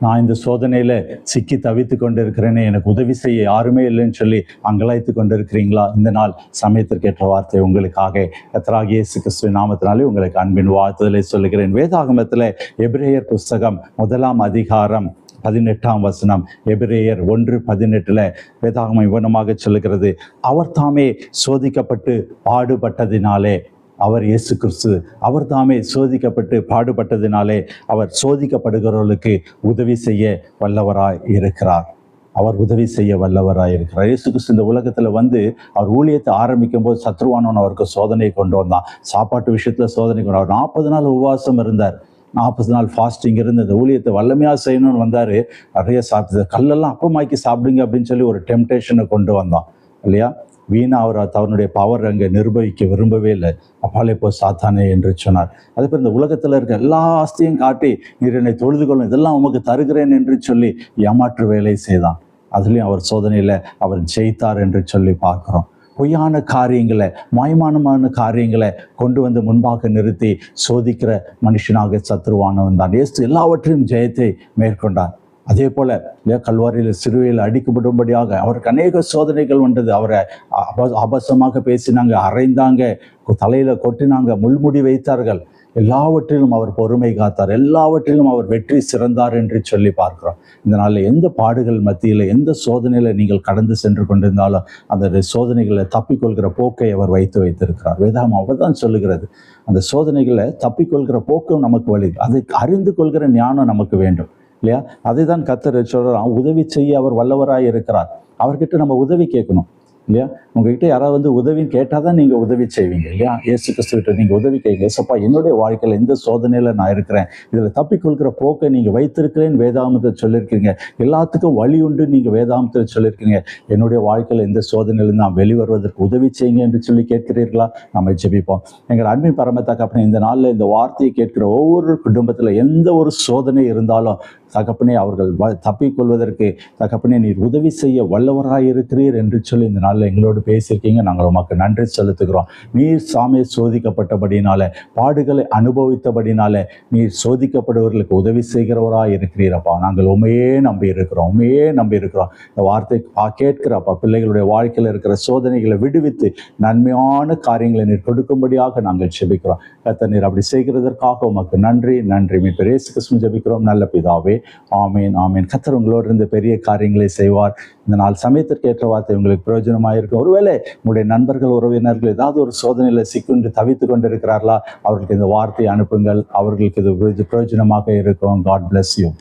நான் இந்த சோதனையில் சிக்கி தவித்து கொண்டு இருக்கிறேன்னு எனக்கு உதவி செய்ய யாருமே இல்லைன்னு சொல்லி அங்கலாய்த்து கொண்டு இருக்கிறீங்களா? இந்த நாள் சமயத்திற்கேற்ற வார்த்தை உங்களுக்காக கர்த்தராகிய இயேசு கிறிஸ்துவின் நாமத்தினாலே உங்களுக்கு அன்பின் வாழ்த்துதலை சொல்லுகிறேன். வேதாகமத்தில் எபிரேயர் புஸ்தகம் 1 அதிகாரம் 18 வசனம், எபிரேயர் 1:18 வேதாகமம் இவனமாக சொல்லுகிறது, அவர் தாமே சோதிக்கப்பட்டு பாடுபட்டதினாலே, அவர் இயேசு கிறிஸ்து அவர் தாமே சோதிக்கப்பட்டு பாடுபட்டதினாலே அவர் சோதிக்கப்படுகிறவர்களுக்கு உதவி செய்ய வல்லவராய் இருக்கிறார். அவர் உதவி செய்ய வல்லவராய் இருக்கிறார். இயேசு கிறிஸ்து இந்த உலகத்தில் அவர் ஊழியத்தை ஆரம்பிக்கும் போது சத்ருவானவன் அவருக்கு சோதனையை கொண்டு வந்தான். சாப்பாட்டு விஷயத்தில் சோதனை கொண்டு அவர் 40 நாள் உபவாசம் இருந்தார். 40 நாள் ஃபாஸ்டிங் இருந்து இந்த ஊழியத்தை வல்லமையாக செய்யணும்னு வந்தார். நிறைய சாப்பிட்டு கல்லெல்லாம் அப்பமாக்கி சாப்பிடுங்க அப்படின்னு சொல்லி ஒரு டெம்டேஷனை கொண்டு வந்தான் இல்லையா? வீணா அவர் அவனுடைய பவர் அங்கே நிர்வகிக்க விரும்பவே இல்லை. அப்பாலே போ சாத்தானே என்று சொன்னார். அதே போல் இந்த உலகத்தில் இருக்க எல்லா ஆஸ்தியும் காட்டி நீர் என்னை தொழுது கொள்ளும், இதெல்லாம் உமக்கு தருகிறேன் என்று சொல்லி ஏமாற்று வேலை செய்தான். அதுலேயும் அவர் சோதனையில் அவர் ஜெயித்தார் என்று சொல்லி பார்க்குறோம். பொய்யான காரியங்களை, மாய்மானமான காரியங்களை கொண்டு முன்பாக நிறுத்தி சோதிக்கிற மனுஷனாக சத்ருவானவன் தான். இயேசு எல்லாவற்றையும் ஜெயத்தை மேற்கொண்டார். அதே போல் கல்வாரியில் சிறுவையில் அடிக்கப்படும்படியாக அவருக்கு அநேக சோதனைகள் வந்தது. அவரை அபசமாக பேசினாங்க, அறைந்தாங்க, தலையில் கொட்டினாங்க, முள்முடி வைத்தார்கள். எல்லாவற்றிலும் அவர் பொறுமை காத்தார். எல்லாவற்றிலும் அவர் வெற்றி சிறந்தார் என்று சொல்லி பார்க்கிறோம். இந்த நாளில் எந்த பாடுகள் மத்தியில், எந்த சோதனையில் நீங்கள் கடந்து சென்று கொண்டிருந்தாலும் அந்த சோதனைகளை தப்பிக்கொள்கிற போக்கை அவர் வைத்திருக்கிறார். வேதாகம் அவர் தான் சொல்லுகிறது, அந்த சோதனைகளை தப்பிக்கொள்கிற போக்கும் நமக்கு வழி, அதை அறிந்து கொள்கிற ஞானம் நமக்கு வேண்டும் இல்லையா? அதை தான் கர்த்தர் சொல்கிறான், உதவி செய்ய அவர் வல்லவராய் இருக்கிறார். அவர்கிட்ட நம்ம உதவி கேட்கணும் இல்லையா? உங்ககிட்ட யாராவது உதவின்னு கேட்டால் தான் நீங்கள் உதவி செய்வீங்க இல்லையா? இயேசு கிறிஸ்துவிட்ட நீங்கள் உதவி கேட்க, ஏசப்பா என்னுடைய வாழ்க்கையில் எந்த சோதனையில் நான் இருக்கிறேன், இதில் தப்பிக்கொள்கிற போக்கை நீங்கள் வைத்திருக்கிறேன்னு வேதாகமத்தில் சொல்லியிருக்கீங்க. எல்லாத்துக்கும் வழி உண்டு நீங்கள் வேதாகமத்தில் சொல்லியிருக்கீங்க. என்னுடைய வாழ்க்கையில் எந்த சோதனையிலிருந்து நான் வெளிவருவதற்கு உதவி செய்யுங்க என்று சொல்லி கேட்கிறீர்களா? நம்ம ஜெபிப்போம். எங்கள் அன்பின் பரமத்தகப்பனே, இந்த நாளில் இந்த வார்த்தையை கேட்கிற ஒவ்வொரு குடும்பத்தில் எந்த ஒரு சோதனை இருந்தாலும் தகப்பனே அவர்கள் தப்பிக்கொள்வதற்கு தகப்பனே நீர் உதவி செய்ய வல்லவராக இருக்கிறீர் என்று சொல்லி இந்த நாளில் எங்களோடு பேசியிருக்கீங்க. நாங்கள் உமக்கு நன்றி செலுத்துகிறோம். நீர் சாமி சோதிக்கப்பட்டபடினால, பாடுகளை அனுபவித்தபடினால நீர் சோதிக்கப்படுவர்களுக்கு உதவி செய்கிறவராக இருக்கிறீரப்பா. நாங்கள் உண்மையே நம்பி இருக்கிறோம். இந்த வார்த்தை கேட்கிறப்பா பிள்ளைகளுடைய வாழ்க்கையில் இருக்கிற சோதனைகளை விடுவித்து நன்மையான காரியங்களை நீர் கொடுக்கும்படியாக நாங்கள் ஜெபிக்கிறோம். கர்த்தர் நீர் அப்படி செய்கிறதற்காக உமக்கு நன்றி. மீட்பர் இயேசு கிறிஸ்துவின் ஜெபிக்கிறோம் நல்ல பிதாவே, ஆமேன் ஆமேன். கர்த்தர் உங்களோடு இருந்து பெரிய காரியங்களை செய்வார். இந்த நாள் சமயத்திற்கு ஏற்ற வார்த்தை உங்களுக்கு பிரயோஜனமாக இருக்கும். ஒருவேளை உங்களுடைய நண்பர்கள், உறவினர்கள் ஏதாவது ஒரு சோதனையில் சிக்கொண்டு தவித்து கொண்டு இருக்கிறார்களா? அவர்களுக்கு இந்த வார்த்தையை அனுப்புங்கள். அவர்களுக்கு இது பிரயோஜனமாக இருக்கும். God bless you.